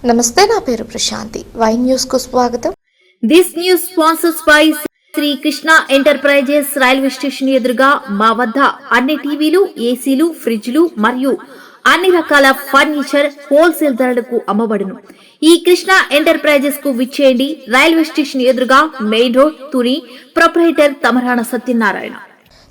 నమస్తే, నా పేరు ప్రశాంతి. వై న్యూస్ కు స్వాగతం. This news sponsors by Shri Krishna enterprises. Railway station ఎదురుగా మా వద్ద అన్ని టీవీలు, ఏసీలు, ఫ్రిడ్జ్లు మరియు అన్ని రకాల ఫర్నిచర్ హోల్సేల్ ధరలకు అమ్మబడును. ఈ కృష్ణ ఎంటర్ప్రైజెస్ కు విచ్చేయండి. రైల్వే స్టేషన్ ఎదురుగా, main road, Tuni. Proprietor Tamarana Satyanarayana.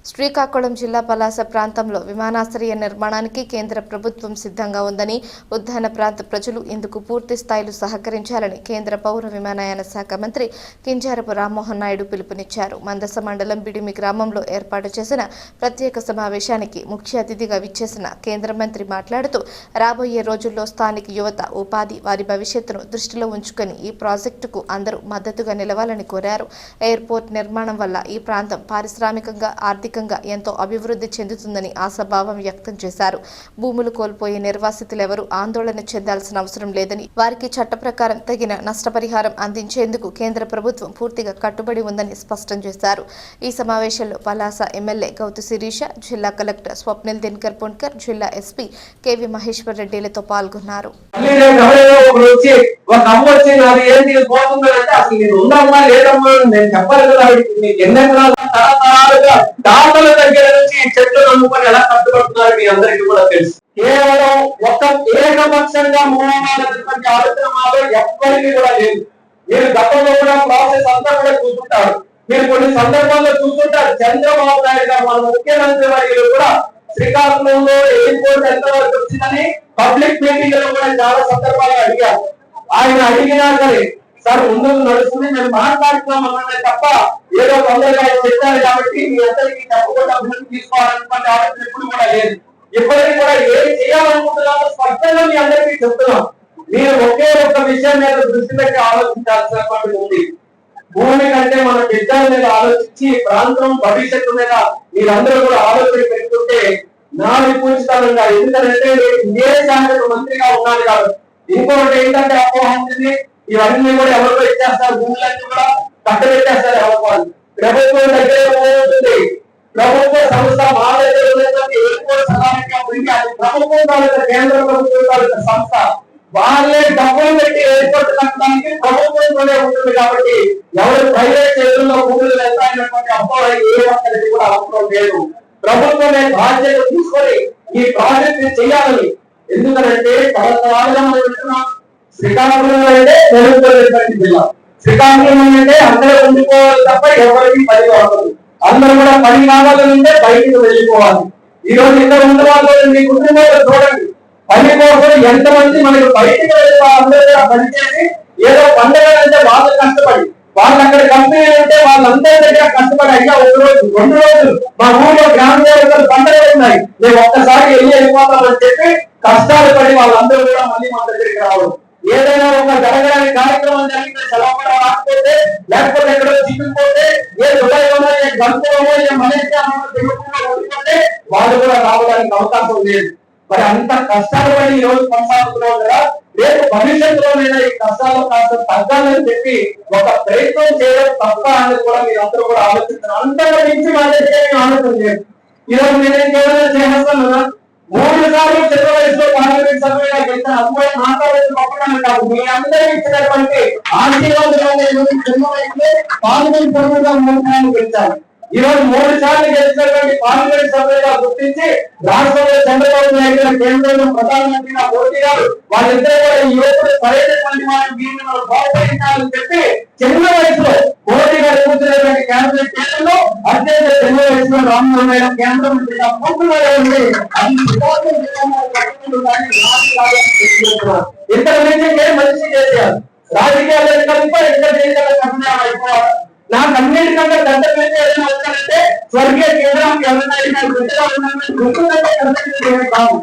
Srikakulam జిల్లా పలాస ప్రాంతంలో విమానాశ్రయ నిర్మాణానికి కేంద్ర ప్రభుత్వం సిద్ధంగా ఉందని, ఉద్యాన ప్రాంత ప్రజలు ఇందుకు పూర్తి స్థాయిలో సహకరించాలని కేంద్ర పౌర విమానయాన శాఖ మంత్రి కింజారపు రామ్మోహన్ నాయుడు పిలుపునిచ్చారు. మందస మండలం బిడిమి గ్రామంలో ఏర్పాటు చేసిన ప్రత్యేక సమావేశానికి ముఖ్య అతిథిగా విచ్చేసిన కేంద్ర మంత్రి మాట్లాడుతూ, రాబోయే రోజుల్లో స్థానిక యువత, ఉపాధి, వారి భవిష్యత్తును దృష్టిలో ఉంచుకొని ఈ ప్రాజెక్టుకు అందరూ మద్దతుగా నిలవాలని కోరారు. ఎయిర్పోర్ట్ నిర్మాణం వల్ల ఈ ప్రాంతం పారిశ్రామికంగా, ఆర్థికంగా ఎంతో అభివృద్ధి చెందుతుందని ఆశాభావం వ్యక్తం చేశారు. భూములు కోల్పోయే నిర్వాసితులెవరూ ఆందోళన చెందాల్సిన అవసరం లేదని, వారికి చట్ట ప్రకారం తగిన నష్టపరిహారం అందించేందుకు కేంద్ర ప్రభుత్వం పూర్తిగా కట్టుబడి ఉందని స్పష్టం చేశారు. ఈ సమావేశంలో పలాస ఎమ్మెల్యే గౌతు శిరీష, జిల్లా కలెక్టర్ స్వప్నిల్ దినకర్ పొన్కర్, జిల్లా ఎస్పీ కేవి మహేశ్వర్ రెడ్డిలతో పాల్గొన్నారు. దాతల దగ్గర నుంచి చెట్లు నమ్ముకొని ఎలా కట్టుబడుతున్నారు మీ అందరికీ కూడా తెలుసు. కేవలం ఒక ఏకపక్షంగా మూలమైనటువంటి ఆలోచన మాలో ఎవ్వరికీ కూడా లేదు. మీరు గతంలో కూడా ప్రాసెస్ అంతా కూడా చూస్తుంటారు. మీరు కొన్ని సందర్భాల్లో చూస్తుంటారు. చంద్రబాబు నాయుడు గారు మన ముఖ్యమంత్రి వర్యులు కూడా శ్రీకాకుళంలో ఎయిర్పోర్ట్ ఎంతవరకు వచ్చిందని పబ్లిక్ మీటింగ్ లో కూడా చాలా సందర్భాలు అడిగారు. ఆయన అడిగినా సరే, సార్ ముందుకు నడుస్తుంది, మేము మాట్లాడుతున్నాం అన్నదే తప్ప ఏదో తొందరగా చెప్పారు కాబట్టి మీ అందరికీ తప్పకుండా అభివృద్ధి తీసుకోవాలనుకునే ఆలోచన ఎప్పుడు కూడా లేదు. ఇప్పటికీ కూడా ఏం చేయాలనుకుంటున్నామో స్పష్టంగా మీ అందరికీ చెప్తున్నాం. మీరు ఒకే ఒక్క విషయం మీద దృష్టి పెట్టి ఆలోచించాల్సినటువంటి ఉంది. భూమి కంటే మన బిడ్డల మీద ఆలోచించి ప్రాంతం భవిష్యత్తు మీద మీరందరూ కూడా ఆలోచన పెట్టుకుంటే నాది పూజిస్తానంగా. ఎందుకంటే ఏ శాఖ మంత్రిగా ఉన్నాను కాబట్టి. ఇంకొకటి ఏంటంటే అపోహ ఉంటుంది, ఇవన్నీ కూడా ఎవరికో ఇచ్చేస్తారు, భూములన్నీ కూడా కట్టబెట్టేస్తారు ఎవరు. ప్రభుత్వం దగ్గర ఉంటుంది, ప్రభుత్వ సంస్థ మా దగ్గర ఉన్నటువంటి అది ప్రభుత్వం తాలూకా కేంద్ర ప్రభుత్వం తాలూకా సంస్థ. వాళ్ళే డబ్బులు పెట్టి ఎయిర్పోర్ట్ కట్టడానికి ప్రభుత్వంతోనే ఉంటుంది కాబట్టి ఎవరు ప్రైవేట్ చేతుల్లో భూములు వెళ్తాయన్నటువంటి అపోహ ఏ ఒక్కరికి కూడా అవసరం లేదు. ప్రభుత్వమే బాధ్యత తీసుకొని ఈ ప్రాజెక్ట్ చేయాలని. ఎందుకంటే తరతరాలుగా మనం వింటున్నాం, శ్రీకాకుళం అంటే తెలుగుతున్నటువంటి జిల్లా. శ్రీకాకుళం అంటే అందరూ ఉండిపోవాలి తప్ప ఎవరికి పని కావాలి. అందరూ కూడా పని కావాలంటే బయటకు వెళ్ళిపోవాలి. ఈ రోజు ఇక్కడ ఉన్న వాళ్ళు మీ కుటుంబంలో చూడండి, పని కోసం ఎంతమంది మనకు బయటకు వెళ్ళి వాళ్ళందరూ పనిచేసి ఏదో పండుగ అంటే వాళ్ళు కష్టపడి, వాళ్ళు అక్కడ కంపెనీ ఉంటే వాళ్ళందరి దగ్గర కష్టపడి అయ్యా ఒక రోజు 2 రోజులు మా ఊళ్ళో గ్రామ దేవతలు పండుగలు ఉన్నాయి, మేము ఒక్కసారి వెళ్ళిపోతామని చెప్పి కష్టాలు పడి వాళ్ళందరూ కూడా మళ్ళీ మన దగ్గరికి రావడం. ఏదైనా ఒక జరగడానికి కార్యక్రమం జరిగితే సెలవు కూడా రాకపోతే, లేకపోతే ఎక్కడో చిక్కుపోతే, ఏ దుబాయ్లోనో, ఏ గల్ఫ్లోనో, ఏ మలేషియాలోనో తిరుగుతుంటే వాళ్ళు కూడా రావడానికి అవకాశం లేదు. మరి అంత కష్టాలు పడి ఈ రోజు కొనసాగుతున్నాం కదా, రేపు భవిష్యత్తులోనైనా ఈ కష్టాలు కాస్త తగ్గాలని చెప్పి ఒక ప్రయత్నం చేయడం తప్ప అని కూడా మీరు అందరూ కూడా ఆలోచిస్తున్నారు. అంతగా మించి మా దగ్గర ఆలోచన లేదు. ఈ రోజు నేనేం కేవలం చేస్తాను కదా, 3 సార్లు చిన్న వయసులో పార్లమెంట్ సభ్యులుగా గెలిచిన అమ్మాయి మాట్లాడేది గొప్పతనం కాదు. మీ అందరూ ఇచ్చినటువంటి ఆశీర్వాదాలు చిన్న వయసులో పార్లమెంట్ సభ్యులుగా 3 సార్లు గెలిచారు. ఈ రోజు 3 సార్లు గెలిచినటువంటి పార్లమెంట్ సభ్యులుగా గుర్తించి రాష్ట్రంలో చంద్రబాబు నాయుడు గారు కేంద్రంలో ప్రధానమంత్రిగా పోటీ గారు వాళ్ళిద్దరూ కూడా ఈ యువకుడు సరైనటువంటి వారిని వీరిని మనం ప్రోత్సహించాలని చెప్పి చిన్న వయసులో మోడీ గారు కూర్చున్నటువంటి కేంద్ర కేంద్రంలో అత్యంత చిన్న వయసులో రామ్మోహన్ నాయుడు కేంద్ర మంత్రిగా పోతున్నారండి. ఇంతకు మించి మంచి చేశారు. రాజకీయాలు కలిపి ఇంకా దేశాల అయిపోవాలి. నాకు అన్నిటికంటే పెద్ద పేరు ఏదైనా వచ్చారంటే స్వర్గీయ కేంద్రం ఎవరైనా గుర్తుగా ఉన్నారని గుర్తుందంటే కాదు.